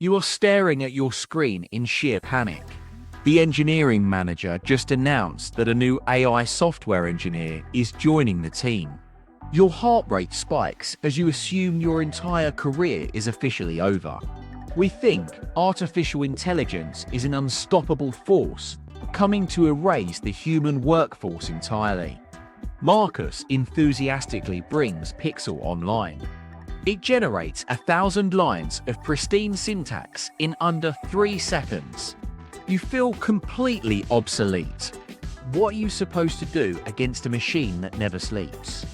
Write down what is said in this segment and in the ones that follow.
You are staring at your screen in sheer panic. The engineering manager just announced that a new AI software engineer is joining the team. Your heart rate spikes as you assume your entire career is officially over. We think artificial intelligence is an unstoppable force coming to erase the human workforce entirely. Marcus enthusiastically brings Pixel online. It generates 1,000 lines of pristine syntax in under 3 seconds. You feel completely obsolete. What are you supposed to do against a machine that never sleeps?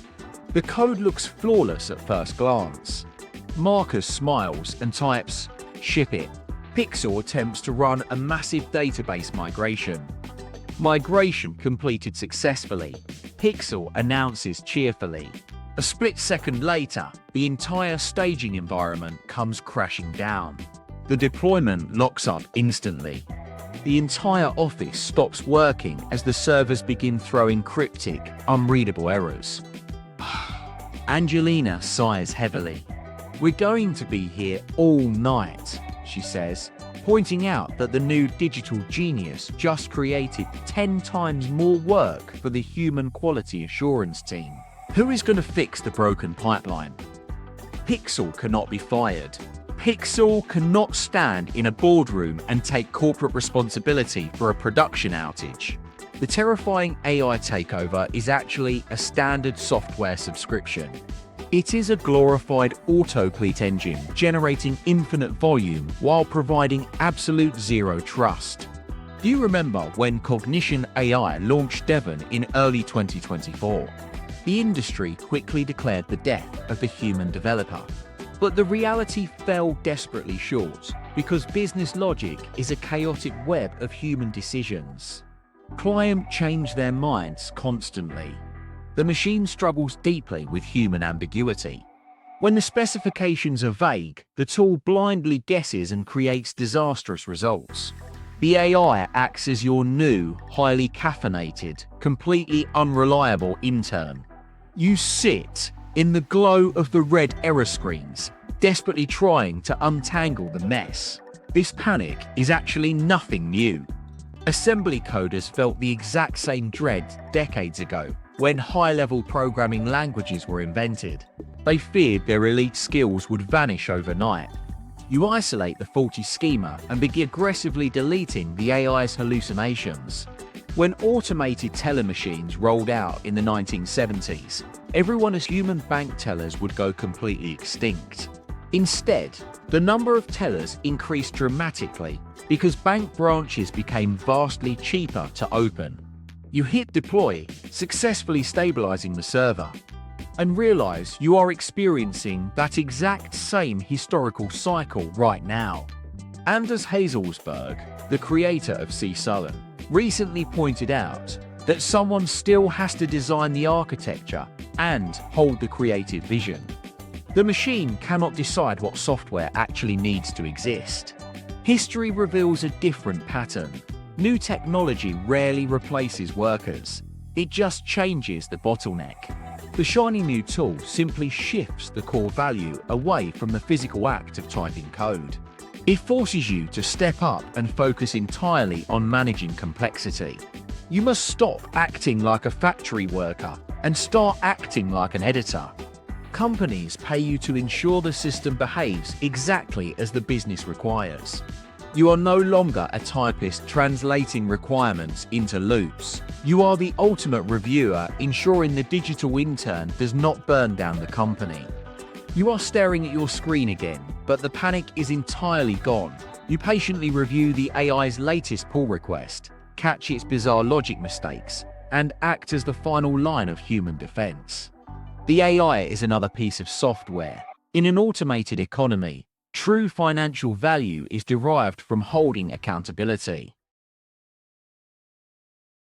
The code looks flawless at first glance. Marcus smiles and types, "Ship it." Pixel attempts to run a massive database migration. Migration completed successfully, Pixel announces cheerfully. A split second later, the entire staging environment comes crashing down. The deployment locks up instantly. The entire office stops working as the servers begin throwing cryptic, unreadable errors. Angelina sighs heavily. "We're going to be here all night," she says, pointing out that the new digital genius just created 10 times more work for the human quality assurance team. Who is going to fix the broken pipeline? Pixel cannot be fired. Pixel cannot stand in a boardroom and take corporate responsibility for a production outage. The terrifying AI takeover is actually a standard software subscription. It is a glorified autocomplete engine generating infinite volume while providing absolute zero trust. Do you remember when Cognition AI launched Devin in early 2024? The industry quickly declared the death of the human developer. But the reality fell desperately short because business logic is a chaotic web of human decisions. Clients change their minds constantly. The machine struggles deeply with human ambiguity. When the specifications are vague, the tool blindly guesses and creates disastrous results. The AI acts as your new, highly caffeinated, completely unreliable intern. You sit in the glow of the red error screens, desperately trying to untangle the mess. This panic is actually nothing new. Assembly coders felt the exact same dread decades ago when high-level programming languages were invented. They feared their elite skills would vanish overnight. You isolate the faulty schema and begin aggressively deleting the AI's hallucinations. When automated teller machines rolled out in the 1970s, everyone assumed bank tellers would go completely extinct. Instead, the number of tellers increased dramatically because bank branches became vastly cheaper to open. You hit deploy, successfully stabilizing the server, and realize you are experiencing that exact same historical cycle right now. Anders Hazelsberg, the creator of C Sullen, recently pointed out that someone still has to design the architecture and hold the creative vision. The machine cannot decide what software actually needs to exist. History reveals a different pattern. New technology rarely replaces workers. It just changes the bottleneck. The shiny new tool simply shifts the core value away from the physical act of typing code. It forces you to step up and focus entirely on managing complexity. You must stop acting like a factory worker and start acting like an editor. Companies pay you to ensure the system behaves exactly as the business requires. You are no longer a typist translating requirements into loops. You are the ultimate reviewer, ensuring the digital intern does not burn down the company. You are staring at your screen again, but the panic is entirely gone. You patiently review the AI's latest pull request, catch its bizarre logic mistakes, and act as the final line of human defense. The AI is another piece of software. In an automated economy, true financial value is derived from holding accountability.